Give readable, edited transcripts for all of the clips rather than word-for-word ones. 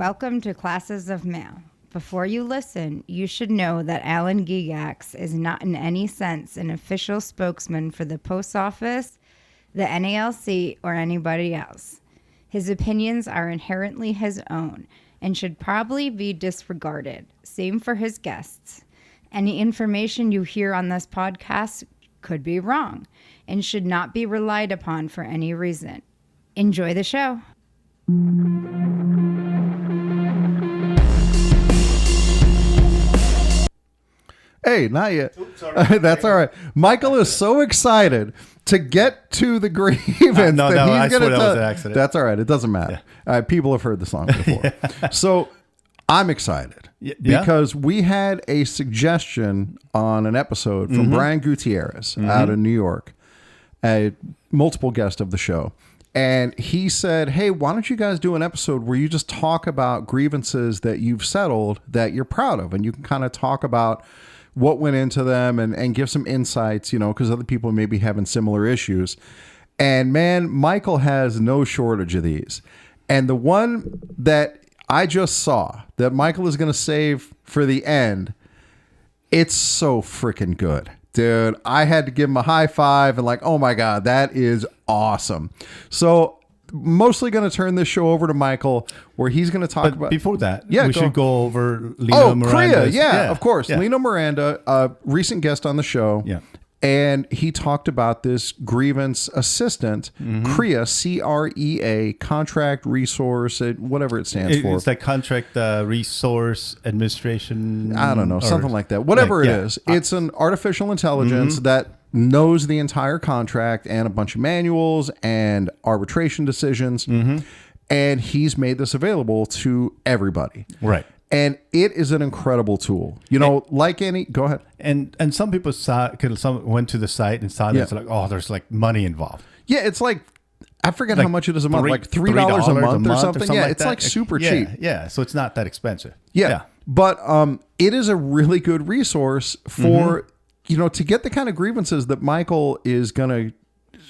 Welcome to Classes of Mail. Before you listen, you should know that Alan Gigax is not in any sense an official spokesman for the post office, the NALC, or anybody else. His opinions are inherently his own and should probably be disregarded. Same for his guests. Any information you hear on this podcast could be wrong and should not be relied upon for any reason. Enjoy the show. Hey, not yet. Oops, that's all right. Michael is so excited to get to the grievance. No, I swear that was an accident. That's all right. It doesn't matter. Yeah. People have heard the song before. Yeah. So I'm excited because we had a suggestion on an episode from Brian Gutierrez out of New York, a multiple guest of the show. And he said, hey, why don't you guys do an episode where you just talk about grievances that you've settled that you're proud of? And you can kind of talk about what went into them and give some insights, because other people may be having similar issues. And man, Michael has no shortage of these. And the one that I just saw that Michael is going to save for the end, it's so freaking good. Dude, I had to give him a high five and oh my God, that is awesome. So mostly going to turn this show over to Michael, where he's going to talk about... Before that, we should go over Lino Miranda. Kriya, yeah, of course. Yeah. Lino Miranda, a recent guest on the show. Yeah. And he talked about this grievance assistant, Kriya, C-R-E-A, contract resource, whatever it stands for. It's like contract resource administration. I don't know, something like that. Whatever it is. It's an artificial intelligence that knows the entire contract and a bunch of manuals and arbitration decisions. And he's made this available to everybody. Right. And it is an incredible tool. Go ahead. And some people some went to the site and saw this, there's money involved. Yeah, it's I forget how much it is a month, $3 a month or something. Yeah, it's super cheap. Yeah, so it's not that expensive. Yeah. But it is a really good resource for, to get the kind of grievances that Michael is going to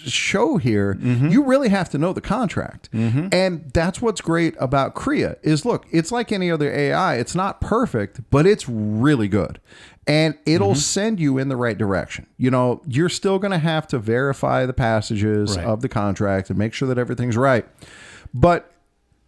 show here. You really have to know the contract. And that's what's great about Kriya is, look, it's like any other AI. It's not perfect, but it's really good. And it'll send you in the right direction. You're still going to have to verify the passages of the contract and make sure that everything's right. But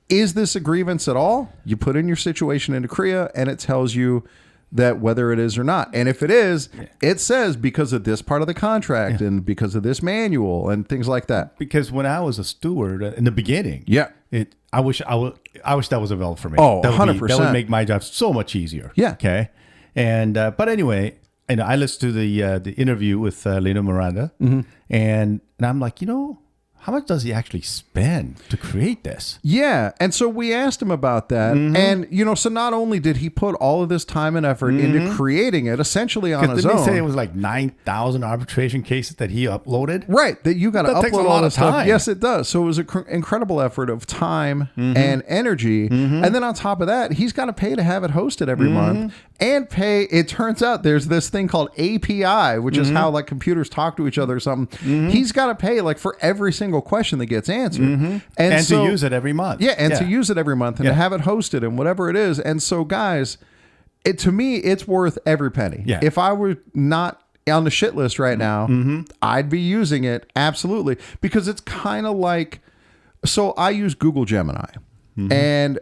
is this a grievance at all? You put in your situation into Kriya and it tells you that whether it is or not. And if it is, it says because of this part of the contract and because of this manual and things like that. Because when I was a steward in the beginning, I wish that was available for me. Oh, 100%. That would make my job so much easier. Yeah. Okay. And but anyway, I listened to the interview with Lino Miranda, and I'm like, how much does he actually spend to create this? Yeah. And so we asked him about that. And, so not only did he put all of this time and effort into creating it essentially on his own. Didn't he say it was 9,000 arbitration cases that he uploaded? Right. That you got to upload takes a lot of time. Yes, it does. So it was an incredible effort of time and energy. And then on top of that, he's got to pay to have it hosted every month and pay. It turns out there's this thing called API, which is how computers talk to each other or something. He's got to pay for every single question that gets answered. And so, to use it every month. Yeah, and to use it every month and to have it hosted and whatever it is. And so, guys, to me, it's worth every penny. Yeah. If I were not on the shit list right now, I'd be using it, absolutely. Because it's kind of so I use Google Gemini. And,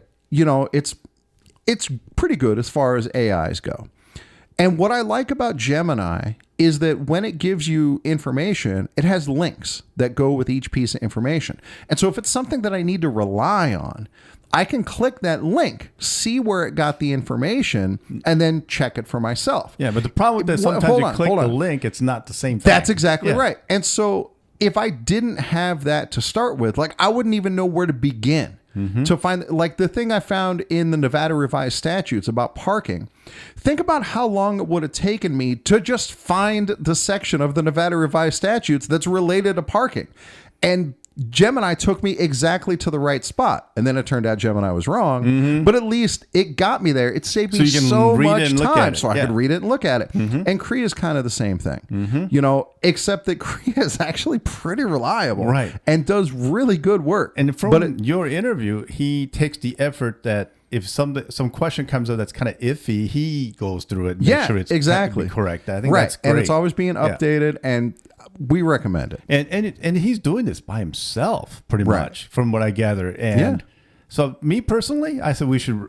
it's pretty good as far as AIs go. And what I like about Gemini is that when it gives you information, it has links that go with each piece of information. And so if it's something that I need to rely on, I can click that link, see where it got the information, and then check it for myself. Yeah, but the problem with that, sometimes you click the link, it's not the same thing. That's exactly right. And so if I didn't have that to start with, I wouldn't even know where to begin. To find the thing I found in the Nevada revised statutes about parking. Think about how long it would have taken me to just find the section of the Nevada revised statutes that's related to parking. And Gemini took me exactly to the right spot. And then it turned out Gemini was wrong. But at least it got me there. It saved me so much time so I could read it and look at it. And Cree is kind of the same thing, you know, except that Cree is actually pretty reliable, right, and does really good work. And from your interview, he takes the effort that if some question comes up that's kind of iffy, he goes through it and makes sure it's exactly correct. I think that's great. And it's always being updated, and we recommend it. And he's doing this by himself, pretty much, from what I gather. And so, me personally, I said we should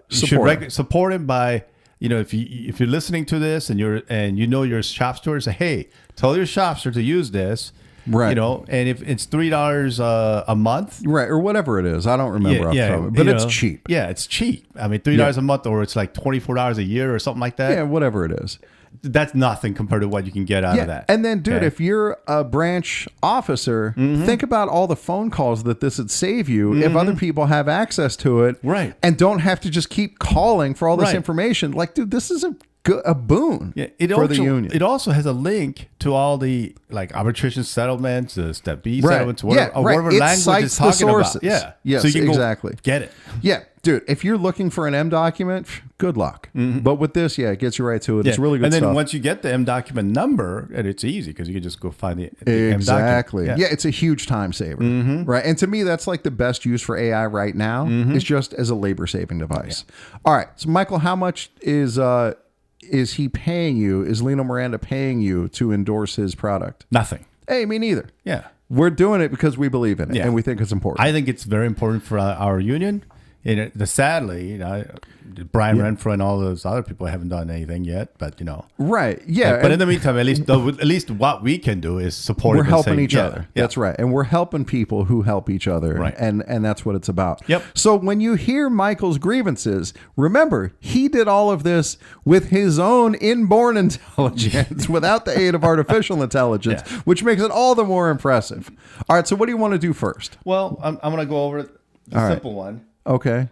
support him by, you know, if you're listening to this and you know your shop store, say, hey, tell your shop store to use this. Right. You know, and if it's $3 a month. Right. Or whatever it is. I don't remember off the top of it, but it's cheap. Yeah, it's cheap. I mean, $3 a month, or it's like $24 a year or something like that. Yeah, whatever it is. That's nothing compared to what you can get out of that. And then, dude, if you're a branch officer, think about all the phone calls that this would save you if other people have access to it, right, and don't have to just keep calling for all this information. Like, dude, this is a boon for the union. It also has a link to all the like arbitration settlements, the Step B settlements, whatever language it's talking about. Yeah, yes, so you can exactly get it. Yeah, dude, if you're looking for an M document, good luck. But with this, it gets you right to it. It's really good stuff. And then once you get the M document number, and it's easy because you can just go find the exactly. M document. It's a huge time saver, right? And to me, that's like the best use for AI right now. Is just as a labor saving device. All right, so Michael, how much is he paying you? Is Lino Miranda paying you to endorse his product? Nothing. Hey, me neither. Yeah. We're doing it because we believe in it and we think it's important. I think it's very important for our union. And sadly, you know, Brian Renfro and all those other people haven't done anything yet, but you know, right? Yeah, but in the meantime, at least what we can do is support. We're helping each other. That's right, and we're helping people who help each other, right? And that's what it's about. Yep. So when you hear Michael's grievances, remember he did all of this with his own inborn intelligence, without the aid of artificial intelligence, which makes it all the more impressive. All right, so what do you want to do first? Well, I'm going to go over the simple one. Okay.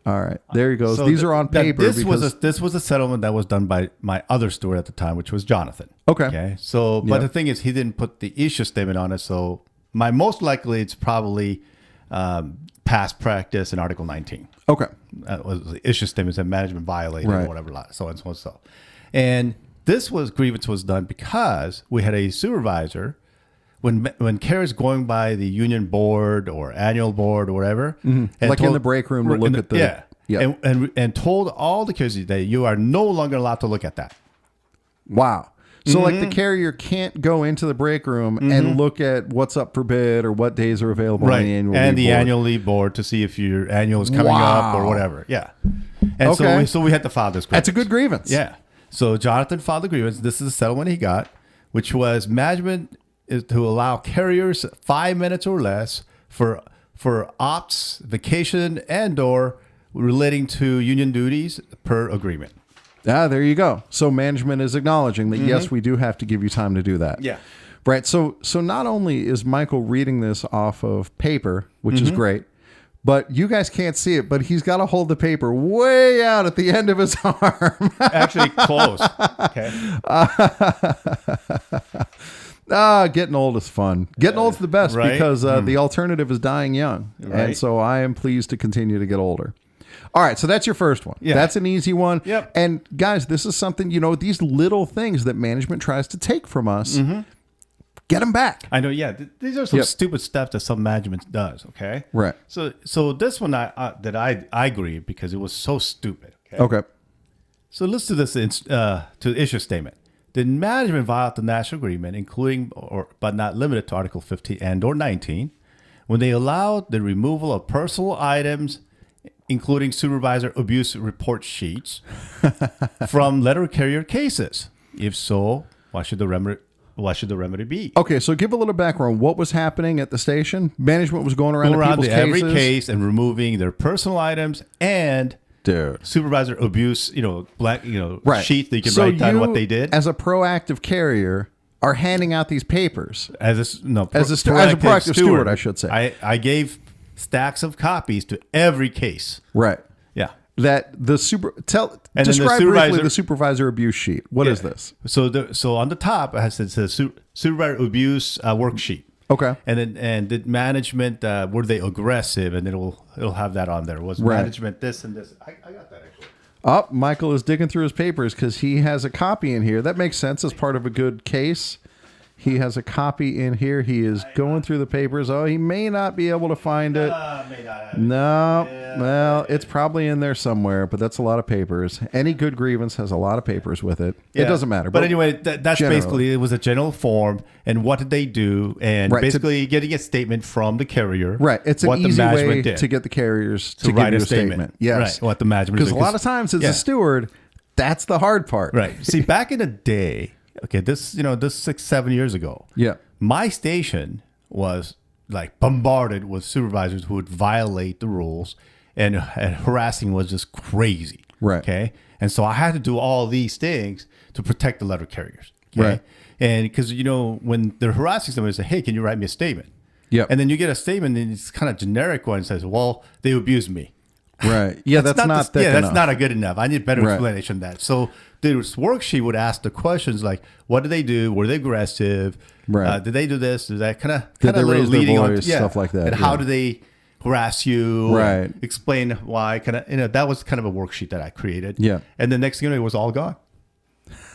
All right. There he goes. So these are on paper. This was a settlement that was done by my other steward at the time, which was Jonathan. Okay. So, but the thing is, he didn't put the issue statement on it. So, most likely, it's probably past practice in Article 19. Okay. Was the issue statements that management violated or whatever, so and so and so. And this grievance was done because we had a supervisor. When carriers going by the union board or annual board or whatever, and like in the break room to look at the and told all the carriers that you are no longer allowed to look at that. Wow. So like the carrier can't go into the break room and look at what's up for bid or what days are available on the annual leave board. Annual leave board to see if your annual is coming up or whatever. Yeah. And so we had to file this grievance. That's a good grievance. Yeah. So Jonathan filed the grievance. This is the settlement he got, which was management is to allow carriers 5 minutes or less for ops, vacation, and or relating to union duties per agreement. There you go. So management is acknowledging that yes, we do have to give you time to do that. Yeah. Right. So not only is Michael reading this off of paper, which is great, but you guys can't see it, but he's got to hold the paper way out at the end of his arm. Actually, close. Okay. Getting old is fun. Getting old's the best because the alternative is dying young. Right. And so I am pleased to continue to get older. All right, so that's your first one. Yeah. That's an easy one. Yep. And guys, this is something, these little things that management tries to take from us, get them back. I know, yeah. These are some stupid stuff that some management does, okay? Right. So this one I agree because it was so stupid. Okay. So let's do this to the issue statement. Did management violate the national agreement, including but not limited to Article 15 and or 19, when they allowed the removal of personal items, including supervisor abuse report sheets, from letter carrier cases? If so, what should the remedy be? Okay, so give a little background. What was happening at the station? Management was going around people's every cases? case and removing their personal items and supervisor abuse, right. sheet that you can write down what they did. As a proactive carrier, are handing out these papers as a proactive steward, I should say. I gave stacks of copies to every case. Right. Yeah. That describe briefly the supervisor abuse sheet. What is this? So on the top it says supervisor abuse worksheet. Okay. And did management were they aggressive? And it'll have that on there. Was management this and this? I got that actually. Oh, Michael is digging through his papers because he has a copy in here. That makes sense as part of a good case. He has a copy in here. He is going through the papers. Oh, he may not be able to find it. May not have No. Yeah. Well, it's probably in there somewhere, but that's a lot of papers. Any good grievance has a lot of papers with it. Yeah. It doesn't matter. But anyway, that's generally. basically, it was a general form. And what did they do? And basically getting a statement from the carrier. Right. It's an what easy the management way did to get the carriers to write give you a statement. Yes. Right. What the management Because did. a lot of times as a steward, that's the hard part. Right. See, back in the day, okay, this 6-7 years ago. Yeah. My station was like bombarded with supervisors who would violate the rules, and harassing was just crazy. Right. Okay. And so I had to do all these things to protect the letter carriers. Okay? Right. And because, when they're harassing somebody, they say, hey, can you write me a statement? Yep. And then you get a statement and it's kind of generic one and says, well, they abused me. Right. Yeah, that's not thick enough. That's not a good enough. I need better Right. explanation than that. So this worksheet would ask the questions like, what did they do? Were they aggressive? Right. Did they do this? Did that kind of Did they raise their leading voice? on, Stuff like that. And how do they harass you? Right. Explain why. That was kind of a worksheet that I created. Yeah. And the next thing you know, it was all gone.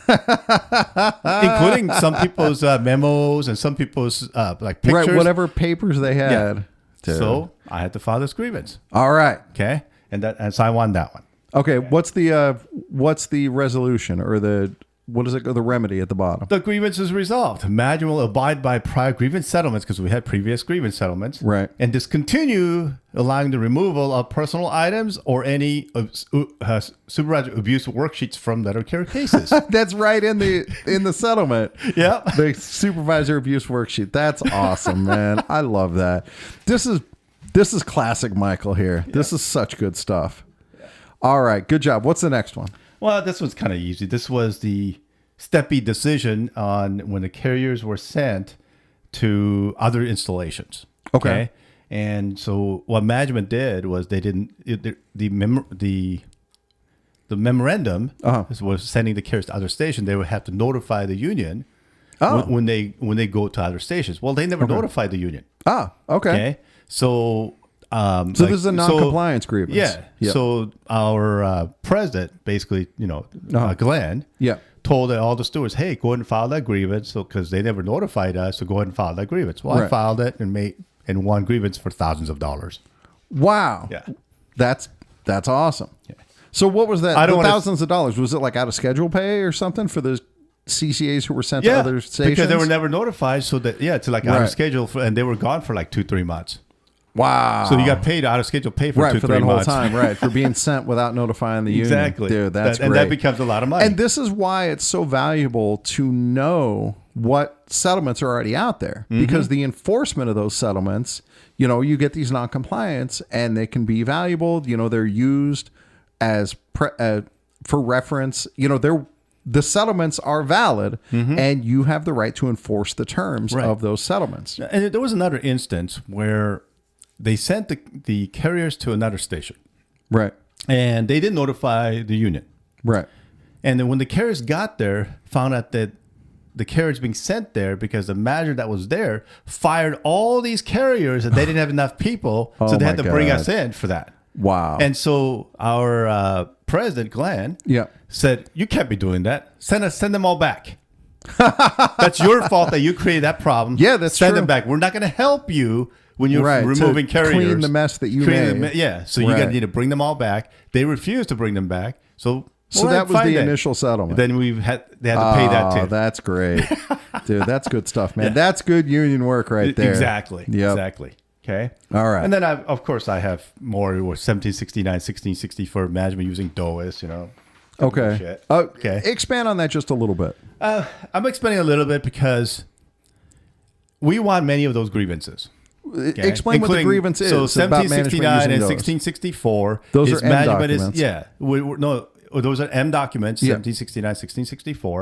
Including some people's memos and some people's like pictures. Right, whatever papers they had. Yeah. to- So I had to file this grievance. All right. Okay. And so I won that one. Okay, what's the resolution or the remedy at the bottom? The grievance is resolved. Management will abide by prior grievance settlements because we had previous grievance settlements. Right. And discontinue allowing the removal of personal items or any supervisor abuse worksheets from letter carrier cases. That's right in the settlement. Yeah. The supervisor abuse worksheet. That's awesome, man. I love that. This is classic Michael here. Yeah. This is such good stuff. Yeah. All right, good job. What's the next one? Well, this one's kind of easy. This was the STEPI decision on when the carriers were sent to other installations. Okay. And so what management did was they didn't the memorandum was sending the carriers to other stations. They would have to notify the union when they go to other stations. Well, they never notified the union. Okay. So this is a non-compliance grievance. Yeah. Yep. So our president, basically, Glenn, told all the stewards, "Hey, go ahead and file that grievance." So because they never notified us, so go ahead and file that grievance. Well, I filed it and won grievance for thousands of dollars. Wow. Yeah. That's awesome. Yeah. So what was that? Thousands of dollars. Was it like out of schedule pay or something for the CCAs who were sent to other stations? Because they were never notified. So that to like out of schedule, and they were gone for like 2-3 months. Wow. So you got paid out of schedule pay for 2-3 months. For that whole time, right. For being sent without notifying the union. Exactly. Dude, that's great. And that becomes a lot of money. And this is why it's so valuable to know what settlements are already out there. Because the enforcement of those settlements, you get these non-compliance and they can be valuable. They're used as for reference. The settlements are valid and you have the right to enforce the terms of those settlements. And there was another instance where they sent the carriers to another station. Right. And they didn't notify the union. Right. And then when the carriers got there, found out that the carriers being sent there because the manager that was there fired all these carriers and they didn't have enough people. So they had to bring us in for that. Wow. And so our president, Glenn, said, you can't be doing that. Send them all back. That's your fault that you created that problem. Yeah, that's Send true. them back. We're not going to help you when you're removing carriers. Clean the mess that you made. So you need to bring them all back. They refused to bring them back. So that was the initial settlement. Then they had to pay that too. That's great. Dude, that's good stuff, man. That's good union work right there. Exactly. Yep. Exactly. Okay. All right. And then of course I have more 1769, 1664 management using DOIS, Okay. Okay. Expand on that just a little bit. I'm expanding a little bit because we want many of those grievances. Okay. Explain what the grievance is. So about 1769 and 1664. Those are M documents. Those are M documents. 1769, 1664.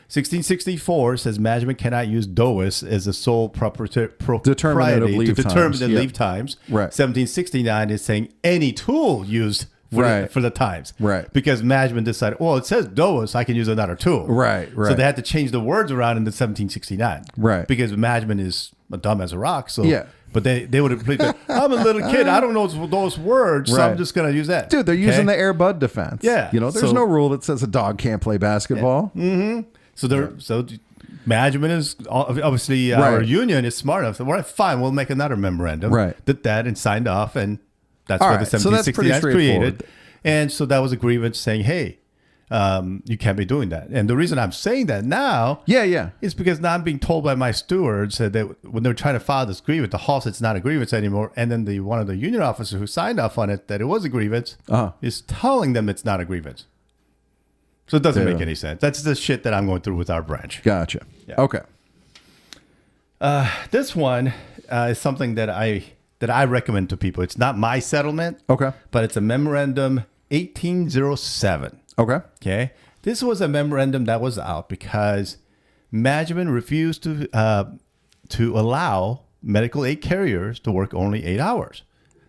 1664 says management cannot use DOIS as a sole propriety to determine the leave times. Right. 1769 is saying any tool used for the times. Right. Because management decided, well, it says DOIS, I can use another tool. Right. So they had to change the words around in the 1769. Right. Because management is dumb as a rock. So Yeah. But they would have played that. I'm a little kid. I don't know those words, so Right. I'm just going to use that. Dude, they're using the Air Bud defense. Yeah. You know, there's no rule that says a dog can't play basketball. So management is obviously our Right. union is smart enough. So, all right, fine, we'll make another memorandum. Right. Did that and signed off, and that's All what right, the so that's pretty 1769 straightforward. created. And so that was a grievance saying, hey, you can't be doing that. And the reason I'm saying that now Yeah. is because now I'm being told by my stewards that when they were trying to file this grievance, the hall said it's not a grievance anymore. And then one of the union officers who signed off on it that it was a grievance is telling them it's not a grievance. So it doesn't make any sense. That's the shit that I'm going through with our branch. Gotcha. Yeah. Okay. This one is something that I recommend to people. It's not my settlement, Okay. but it's a memorandum 1807. Okay. Okay, this was a memorandum that was out because management refused to allow medical aid carriers to work only 8 hours.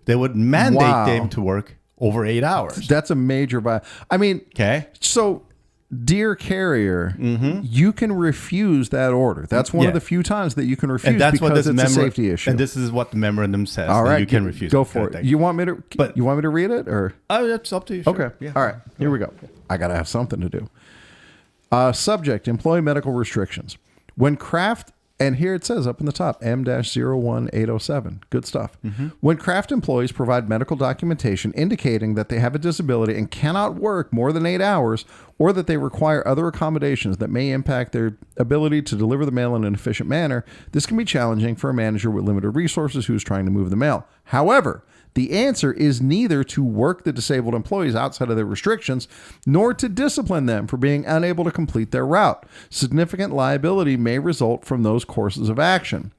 They would mandate Wow. them to work over 8 hours. That's a major I mean, Okay. so dear carrier, you can refuse that order. That's one of Yeah. the few times that you can refuse And that's what because this it's a safety issue. And this is what the memorandum says. All that right, you can refuse. Go it, for kind of it. thing. You want me to? But- you want me to read it or? Oh, that's up to you. Sure. Okay. Yeah. All right. Here we go. I gotta have something to do. Subject: employee medical restrictions. When Kraft, and here it says up in the top, M-01807. Good stuff. When Kraft employees provide medical documentation indicating that they have a disability and cannot work more than 8 hours, or that they require other accommodations that may impact their ability to deliver the mail in an efficient manner, this can be challenging for a manager with limited resources who's trying to move the mail. However, the answer is neither to work the disabled employees outside of their restrictions, nor to discipline them for being unable to complete their route. Significant liability may result from those courses of action.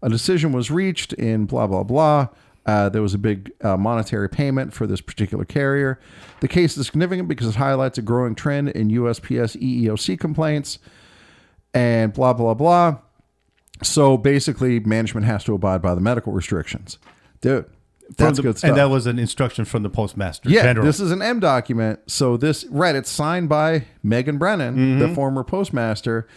A decision was reached in blah, blah, blah. There was a big monetary payment for this particular carrier. The case is significant because it highlights a growing trend in USPS EEOC complaints and blah, blah, blah. So basically, management has to abide by the medical restrictions. Dude. That's good stuff. And that was an instruction from the Postmaster Yeah, General. this is an M document. So it's signed by Megan Brennan, the former postmaster.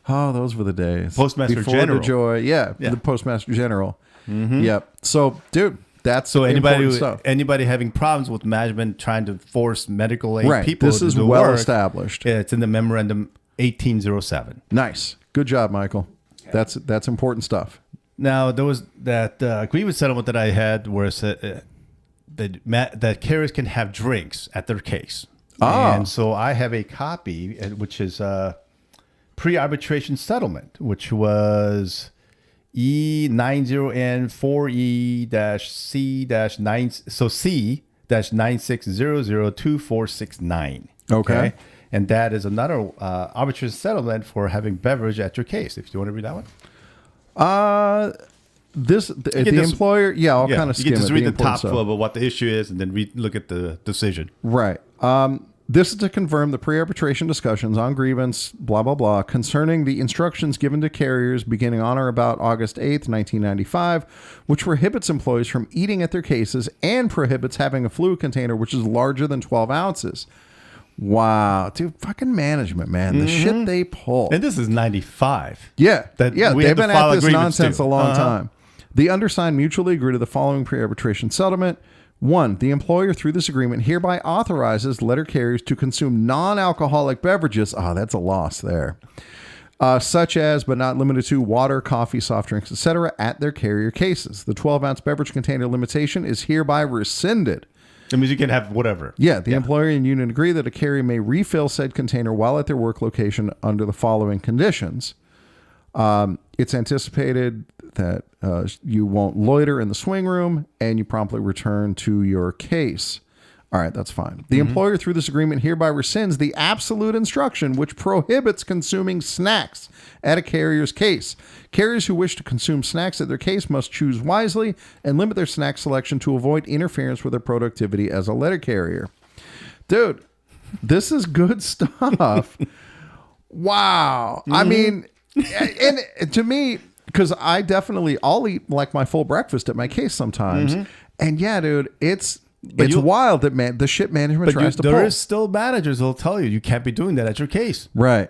Oh, those were the days. Postmaster Before General. the joy. Yeah, Yeah. the Postmaster General. Yep. So, dude, that's So important stuff. anybody having problems with management trying to force medical aid Right. people This to is do well work, established. yeah, it's in the memorandum 1807. Nice. Good job, Michael. That's important stuff. Now there was that grievance settlement that I had where it said that carriers can have drinks at their case. Ah. And so I have a copy, which is a pre-arbitration settlement, which was E90N4E-C-9, so C-96002469. Okay. And that is another arbitration settlement for having beverage at your case. If you want to read that one. The employer, I'll kind of you skim can just it, read the important top stuff. of what the issue is, and then look at the decision. Right. This is to confirm the pre-arbitration discussions on grievance, blah, blah, blah, concerning the instructions given to carriers beginning on or about August 8th, 1995, which prohibits employees from eating at their cases and prohibits having a fluid container which is larger than 12 ounces. Wow. Dude, fucking management, man. The shit they pull. And this is 95. Yeah. That yeah, we they've had to been file at a this grievance nonsense too. a long time. The undersigned mutually agree to the following pre-arbitration settlement. 1, the employer through this agreement hereby authorizes letter carriers to consume non-alcoholic beverages. Oh, that's a loss there. Such as, but not limited to, water, coffee, soft drinks, etc., at their carrier cases. The 12-ounce beverage container limitation is hereby rescinded. That means you can have whatever. Yeah, the employer and union agree that a carrier may refill said container while at their work location under the following conditions. It's anticipated that you won't loiter in the swing room and you promptly return to your case. All right, that's fine. The employer, through this agreement, hereby rescinds the absolute instruction which prohibits consuming snacks at a carrier's case. Carriers who wish to consume snacks at their case must choose wisely and limit their snack selection to avoid interference with their productivity as a letter carrier. Dude, this is good stuff. Wow. I mean, and to me, because I'll eat like my full breakfast at my case sometimes. And yeah, dude, it's wild that the shit management tries to pull. There is still managers who'll tell you can't be doing that at your case. Right.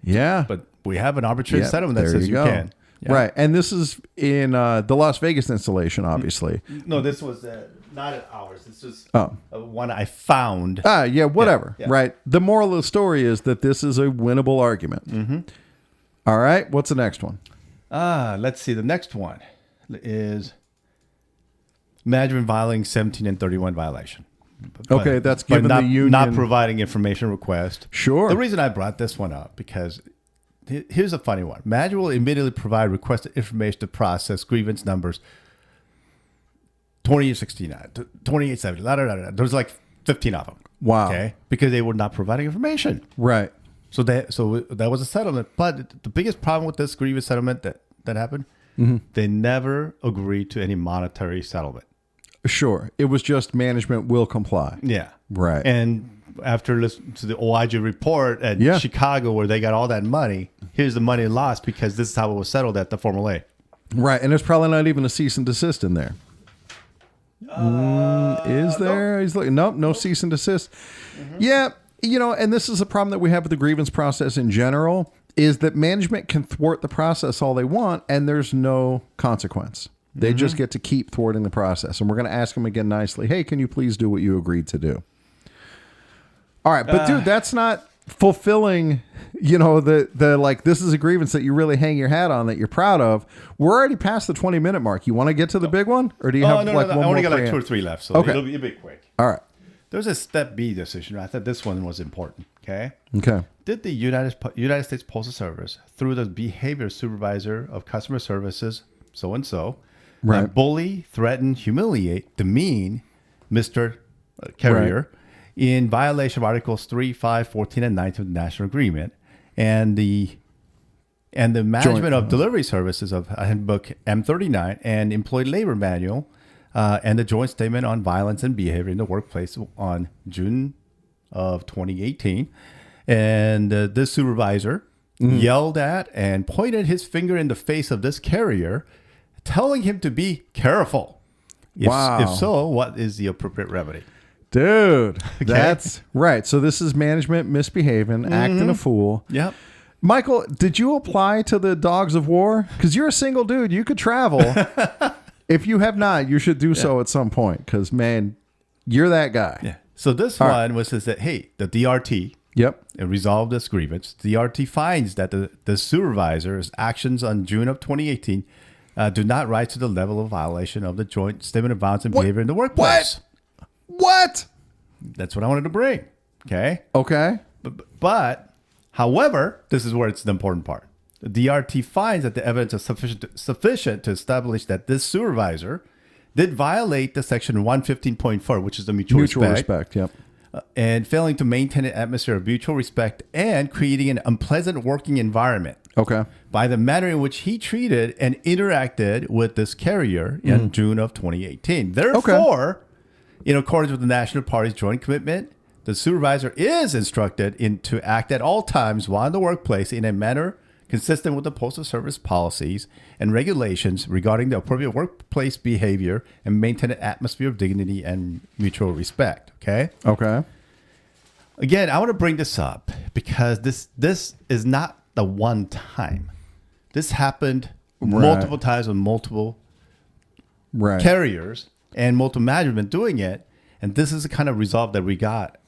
Yeah. But we have an arbitrary settlement that there says you go. can. Yeah. Right. And this is in the Las Vegas installation, obviously. No, this was not at ours. This was one I found. Yeah, whatever. Yeah. Right. The moral of the story is that this is a winnable argument. Mm-hmm. All right. What's the next one? Let's see. The next one is management violating 17 and 31 violation. Okay, that's given not, the union... not providing information request. Sure. The reason I brought this one up, because here's a funny one. Management will immediately provide requested information to process grievance numbers 2869, 2870, There's like 15 of them. Wow. Okay, because they were not providing information. Right. So that was a settlement. But the biggest problem with this grievance settlement that happened, they never agreed to any monetary settlement. Sure. It was just management will comply. Yeah. Right. And after listening to the OIG report at Chicago where they got all that money, here's the money lost because this is how it was settled at the Formula A. Right. And there's probably not even a cease and desist in there. Is there? Nope. He's looking. Nope. No cease and desist. Yeah. You know, and this is a problem that we have with the grievance process in general, is that management can thwart the process all they want and there's no consequence. They just get to keep thwarting the process. And we're going to ask them again nicely, hey, can you please do what you agreed to do? All right. But dude, that's not fulfilling, you know, the like, this is a grievance that you really hang your hat on that you're proud of. We're already past the 20-minute mark. You want to get to the big one? Or do you have no, like no, one I only more got like preamp? 2 or 3 left. So Okay. it'll be quick. All right. There's a Step B decision. I thought this one was important. Okay. Okay. Did the United States Postal Service, through the behavior supervisor of customer services, so-and-so, Right. bully, threaten, humiliate, demean Mr. Carrier in violation of Articles 3, 5, 14, and 19 of the National Agreement and the Management of Delivery Services of Handbook M39 and Employee Labor Manual and the Joint Statement on Violence and Behavior in the Workplace on June of 2018. And this supervisor yelled at and pointed his finger in the face of this carrier, telling him to be careful. If so, what is the appropriate remedy? Dude, that's right. So this is management misbehaving, acting a fool. Yep. Michael, did you apply to the Dogs of War? Because you're a single dude. You could travel. If you have not, you should do so at some point. Because, man, you're that guy. Yeah. So this one was that, hey, the DRT resolved this grievance. The DRT finds that the supervisor's actions on June of 2018 do not rise to the level of violation of the Joint Statement of Violence and Behavior in the Workplace. What? That's what I wanted to bring. Okay. Okay. But however, this is where it's the important part. The DRT finds that the evidence is sufficient to establish that this supervisor did violate the section 115.4, which is the mutual respect. Yep. And failing to maintain an atmosphere of mutual respect and creating an unpleasant working environment. Okay. By the manner in which he treated and interacted with this carrier in June of 2018. Therefore, in accordance with the National Party's joint commitment, the supervisor is instructed to act at all times while in the workplace in a manner consistent with the Postal Service policies and regulations regarding the appropriate workplace behavior and maintain an atmosphere of dignity and mutual respect. Okay. Okay. Again, I want to bring this up because this is not the one time. This happened multiple times with multiple carriers and multiple management doing it. And this is the kind of result that we got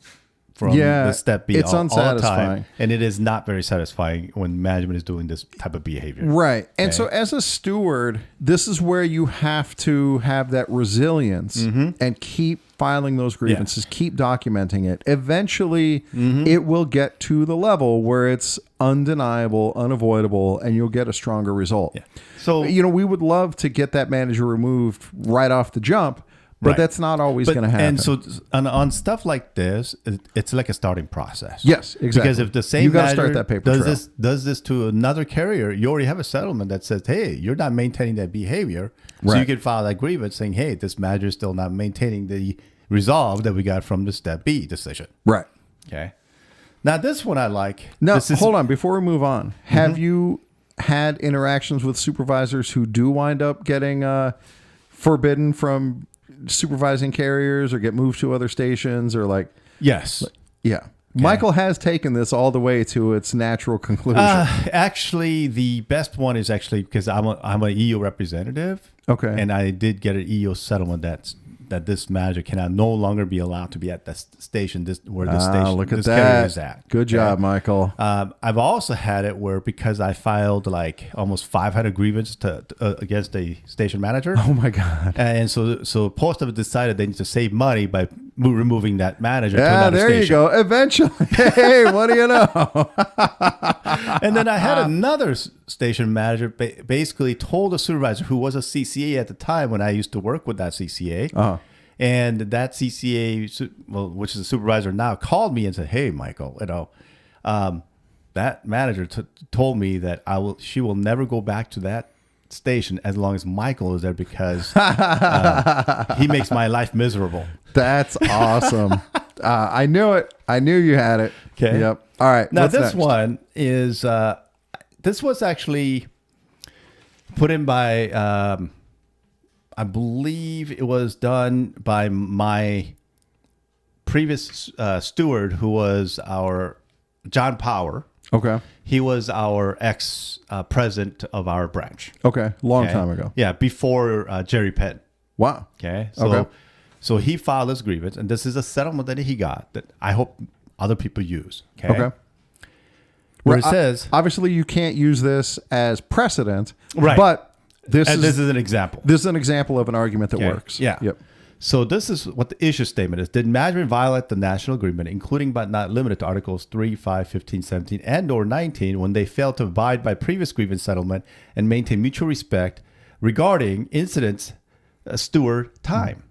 from the Step B it's all the unsatisfying. time. And it is not very satisfying when management is doing this type of behavior. Right. And so as a steward, this is where you have to have that resilience and keep filing those grievances, keep documenting it. Eventually, it will get to the level where it's undeniable, unavoidable, and you'll get a stronger result. Yeah. So, you know, we would love to get that manager removed right off the jump, but that's not always going to happen. And so on stuff like this, it's like a starting process. Yes, exactly. Because if the same you gotta manager start that paper trail. does this to another carrier, you already have a settlement that says, hey, you're not maintaining that behavior. So you can file that grievance saying, hey, this manager is still not maintaining the resolve that we got from the Step B decision. Right. Okay. Now, this one I like. Now, hold on. Before we move on, have you had interactions with supervisors who do wind up getting forbidden from supervising carriers or get moved to other stations or like? Yes. Yeah. Michael has taken this all the way to its natural conclusion. Actually, the best one is actually because I'm an EO representative. Okay. And I did get an EO settlement that this manager cannot no longer be allowed to be at the station where this station look at this that. carrier is at. Good job, Michael. I've also had it where because I filed like almost 500 grievances against a station manager. Oh my God. And so Post Office decided they need to save money by removing that manager to another there station. you go. Eventually. Hey, what do you know? And then I had another station manager basically told a supervisor who was a CCA at the time when I used to work with that CCA. And that CCA, which is a supervisor now, called me and said, "Hey, Michael, that manager told me that she will never go back to that station as long as Michael is there because he makes my life miserable." That's awesome. I knew it. I knew you had it. Okay. Yep. All right. Now what's this next? one is this was actually put in by I believe it was done by my previous steward, who was our John Power. Okay. He was our ex-president of our branch. Okay. Long Okay? time ago. Yeah, before Jerry Penn. Wow. Okay. Okay. So he filed his grievance, and this is a settlement that he got that I hope other people use. Okay. Okay. Where Well, it says, obviously you can't use this as precedent, Right. But this this is an example. This is an example of an argument that Okay. works. Yeah. Yep. So this is what the issue statement is. Did management violate the national agreement, including but not limited to Articles 3, 5, 15, 17, and or 19, when they failed to abide by previous grievance settlement and maintain mutual respect regarding incidents steward time?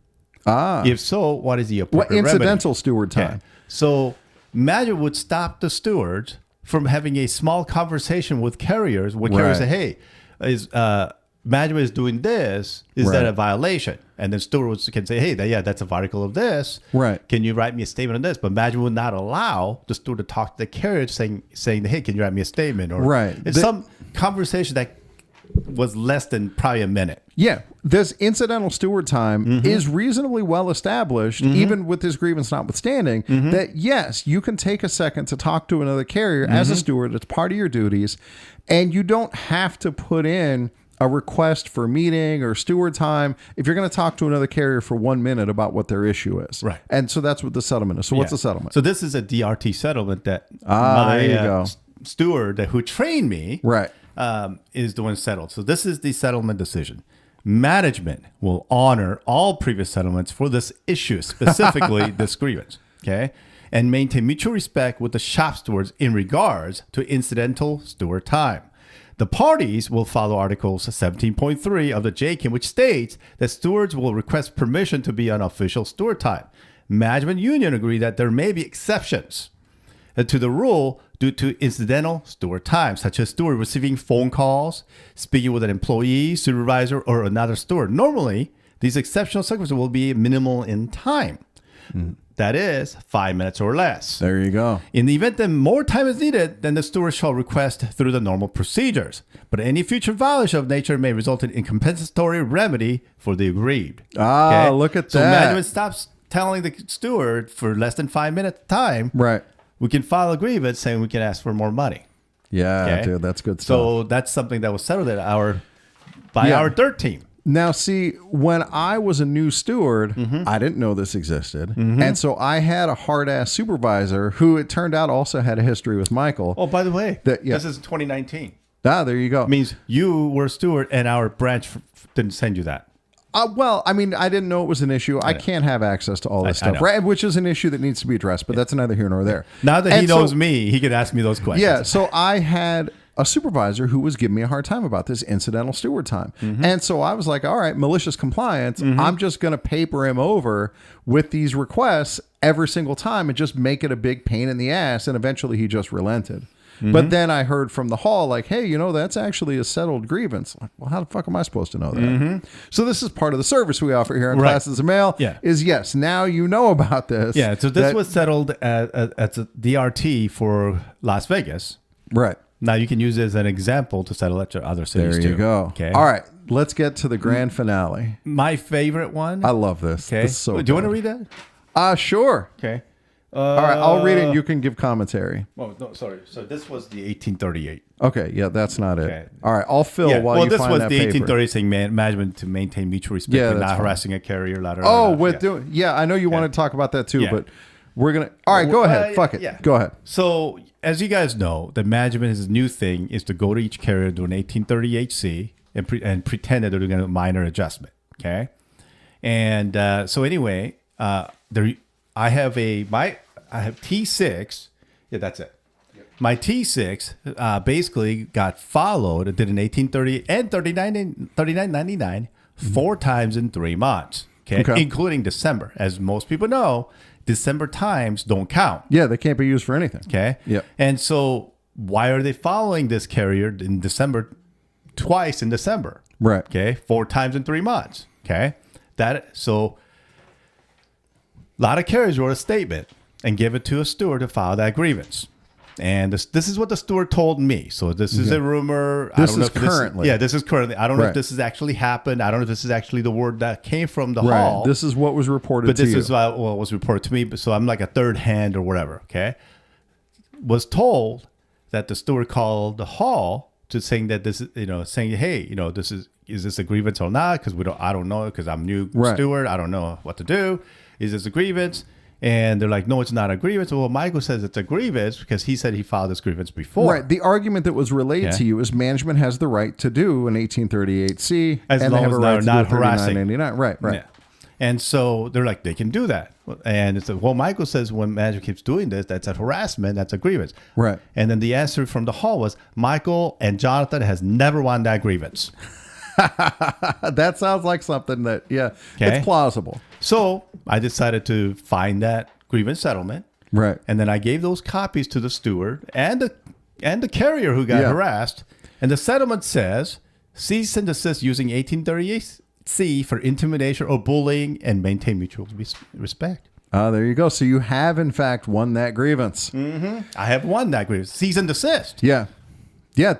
If so, what is the What appropriate incidental remedy? steward time? Okay. So management would stop the stewards from having a small conversation with carriers when carriers Right. say, "Hey, management is doing this. Is that Right. a violation?" And then stewards can say, "Hey, that's a article of this. Right. Can you write me a statement on this?" But management would not allow the steward to talk to the carrier saying, "Hey, can you write me a statement?" Or Right. It's some conversation that was less than probably a minute. Yeah, this incidental steward time is reasonably well established, even with this grievance notwithstanding, that yes, you can take a second to talk to another carrier as a steward. It's part of your duties. And you don't have to put in a request for meeting or steward time if you're going to talk to another carrier for 1 minute about what their issue is. Right. And so that's what the settlement is. So what's Yeah. the settlement? So this is a DRT settlement that there you go. steward who trained me Right. is the one settled. So this is the settlement decision. Management will honor all previous settlements for this issue, specifically this grievance, okay, and maintain mutual respect with the shop stewards in regards to incidental steward time. The parties will follow Articles 17.3 of the JKIM, which states that stewards will request permission to be on official steward time. Management union agree that there may be exceptions to the rule due to incidental steward time, such as steward receiving phone calls, speaking with an employee, supervisor, or another steward. Normally, these exceptional circumstances will be minimal in time. That is 5 minutes or less. There you go. In the event that more time is needed, then the steward shall request through the normal procedures. But any future violation of nature may result in compensatory remedy for the aggrieved. Look at So that. management stops telling the steward for less than 5 minutes time, Right. we can file a grievance saying we can ask for more money. Yeah, Okay? dude, that's good stuff. So that's something that was settled at by our dirt team. Now, see, when I was a new steward, I didn't know this existed. And so I had a hard-ass supervisor who it turned out also had a history with Michael. Oh, by the way, Yeah. this is 2019. There you go. It means you were a steward and our branch didn't send you that. Well, I mean, I didn't know it was an issue. I can't have access to all this I stuff, know. right? Which is an issue that needs to be addressed, but that's neither here nor there. Now that And he so- knows me, he could ask me those questions. Yeah, so I had a supervisor who was giving me a hard time about this incidental steward time. And so I was like, all right, malicious compliance. I'm just going to paper him over with these requests every single time and just make it a big pain in the ass. And eventually he just relented. But then I heard from the hall, like, hey, that's actually a settled grievance. Like, well, how the fuck am I supposed to know that? So this is part of the service we offer here in Right. Classes of Mail. Yeah. Is yes, now you know about this. Yeah, so this that- was settled at a DRT for Las Vegas. right. Now you can use it as an example to settle at your other cities There too. you go. Okay. All right. Let's get to the grand finale. My favorite one. I love this. Okay. This is so Do you want to good. read that? Sure. Okay. All right, I'll read it and you can give commentary. Oh, no, sorry. So this was the 1838. Okay, yeah, that's not Okay. it. All right, I'll fill while you this find was that the paper. 1830 saying management to maintain mutual respect Yeah, with that's not fine. harassing a carrier. I know you want to talk about that too, Yeah. but we're going to... All right, go ahead. Fuck it. yeah. Go ahead. So, as you guys know, the management's new thing is to go to each carrier, do an 1830HC, and pretend that they're doing a minor adjustment. Okay, and so anyway, there I have T6. Yeah, that's it. My T6 basically got followed. It did an 1830 and 39.99 4 times in 3 months. Okay, including December. As most people know, December times don't count. Yeah, they can't be used for anything. Okay. Yeah. And so why are they following this carrier in December, twice in December? Right. Okay. 4 times in 3 months. Okay. So a lot of carriers wrote a statement and give it to a steward to file that grievance. And this is what the steward told me. So this is a rumor. This is currently. This is currently. I don't know if this has actually happened. I don't know if this is actually the word that came from the Right. hall. This is what was reported But to you. this is what was reported to me. So I'm like a third hand or whatever. Okay. Was told that the steward called the hall to saying that this is, saying, hey, is this a grievance or not? Because I don't know, because I'm new steward. I don't know what to do. Is this a grievance? And they're like, no, it's not a grievance. Well, Michael says it's a grievance because he said he filed this grievance before. Right. The argument that was relayed to you is management has the right to do an 1838C as and long they have as a right they're to not do a harassing. 3999. Right. Yeah. And so they're like, they can do that. And it's like, well, Michael says when management keeps doing this, that's a harassment, that's a grievance. Right. And then the answer from the hall was, Michael and Jonathan has never won that grievance. That sounds like something that, it's plausible. So I decided to find that grievance settlement. Right. And then I gave those copies to the steward and the carrier who got harassed. And the settlement says, cease and desist using 1838C for intimidation or bullying and maintain mutual respect. There you go. So you have, in fact, won that grievance. Mm-hmm. I have won that grievance. Cease and desist. Yeah. Yeah,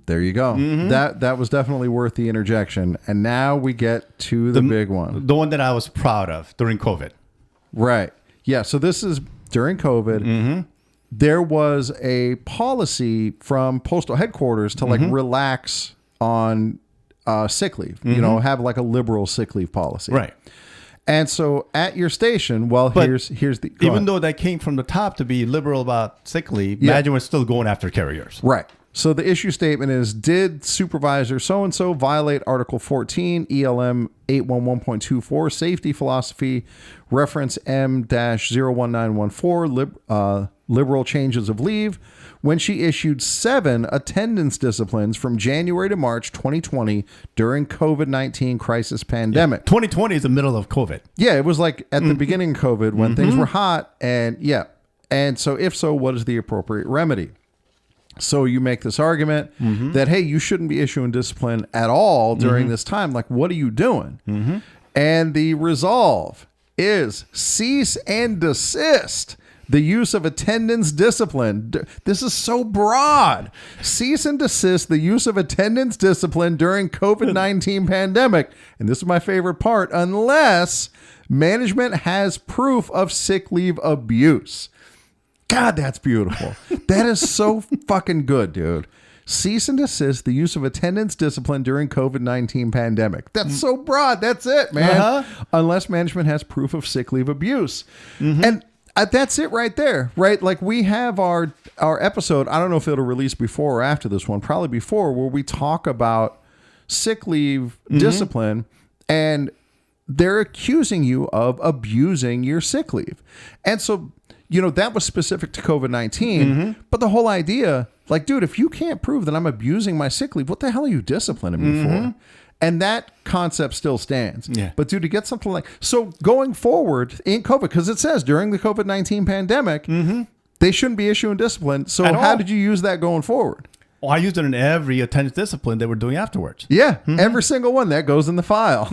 there you go. Mm-hmm. That was definitely worth the interjection. And now we get to the big one. The one that I was proud of during COVID. Right. Yeah. So this is during COVID. Mm-hmm. There was a policy from postal headquarters to relax on sick leave, have like a liberal sick leave policy. Right. And so at your station, here's the... Even though that came from the top to be liberal about sick leave, imagine we're still going after carriers. Right. So the issue statement is, did supervisor so-and-so violate Article 14, ELM 811.24, safety philosophy, reference M-01914, liberal changes of leave, when she issued 7 attendance disciplines from January to March 2020 during COVID-19 crisis pandemic. Yeah. 2020 is the middle of COVID. Yeah, it was like at the beginning of COVID when things were hot. And so if so, what is the appropriate remedy? So you make this argument that, hey, you shouldn't be issuing discipline at all during this time. Like, what are you doing? And the resolve is cease and desist the use of attendance discipline. This is so broad. Cease and desist the use of attendance discipline during COVID-19 pandemic. And this is my favorite part, unless management has proof of sick leave abuse. God, that's beautiful. That is so fucking good, dude. Cease and desist the use of attendance discipline during COVID-19 pandemic. That's so broad. That's it, man. Unless management has proof of sick leave abuse. And that's it right there, right? Like we have our episode. I don't know if it'll release before or after this one, probably before, where we talk about sick leave discipline, and they're accusing you of abusing your sick leave. And so, that was specific to COVID-19, but the whole idea, like, dude, if you can't prove that I'm abusing my sick leave, what the hell are you disciplining me for? And that concept still stands. Yeah. But dude, to get something like, so going forward in COVID, because it says during the COVID-19 pandemic, they shouldn't be issuing discipline. So how did you use that going forward? Well, I used it in every attendance discipline that we're doing afterwards. Yeah, every single one that goes in the file.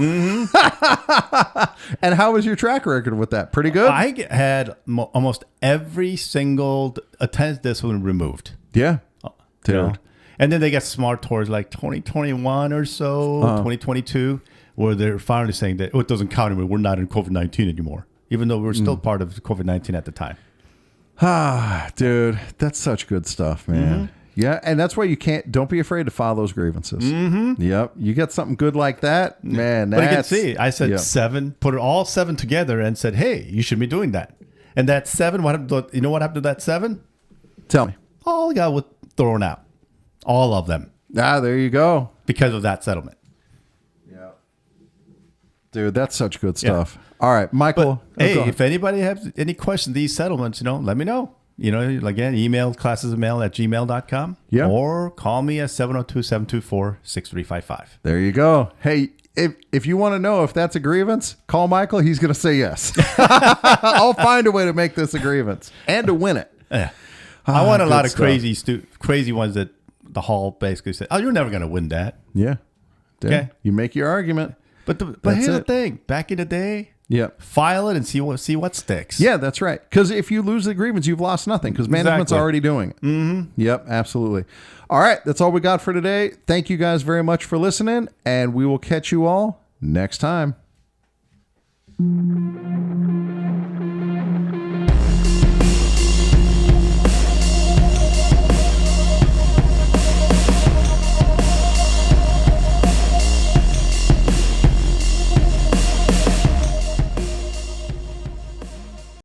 And how was your track record with that? Pretty good? I had almost every single attendance discipline removed. Yeah. Dude. And then they got smart towards like 2021 or so, 2022, where they're finally saying that, it doesn't count anymore. We're not in COVID-19 anymore. even though we were still part of COVID-19 at the time. Ah, dude, that's such good stuff, man. Yeah, and that's why don't be afraid to file those grievances. Yep, you get something good like that, man. But you can see, I said 7, put it all 7 together and said, hey, you should be doing that. And that 7, you know what happened to that 7? Tell me. All got thrown out. All of them. Ah, there you go. Because of that settlement. Yeah. Dude, that's such good stuff. Yeah. All right, Michael. Hey, if anybody has any questions, these settlements, let me know. Again, email classesofmail@gmail.com. Yeah. Or call me at 702-724-6355. There you go. Hey, if you want to know if that's a grievance, call Michael. He's going to say yes. I'll find a way to make this a grievance and to win it. Yeah. I want a lot of crazy ones that the hall basically said, oh, you're never going to win that. Yeah. Okay. You make your argument. But here's the thing. Back in the day, file it and see what sticks. Yeah, that's right. Because if you lose the grievance, you've lost nothing because management's already doing it. Yep, absolutely. All right, that's all we got for today. Thank you guys very much for listening, and we will catch you all next time.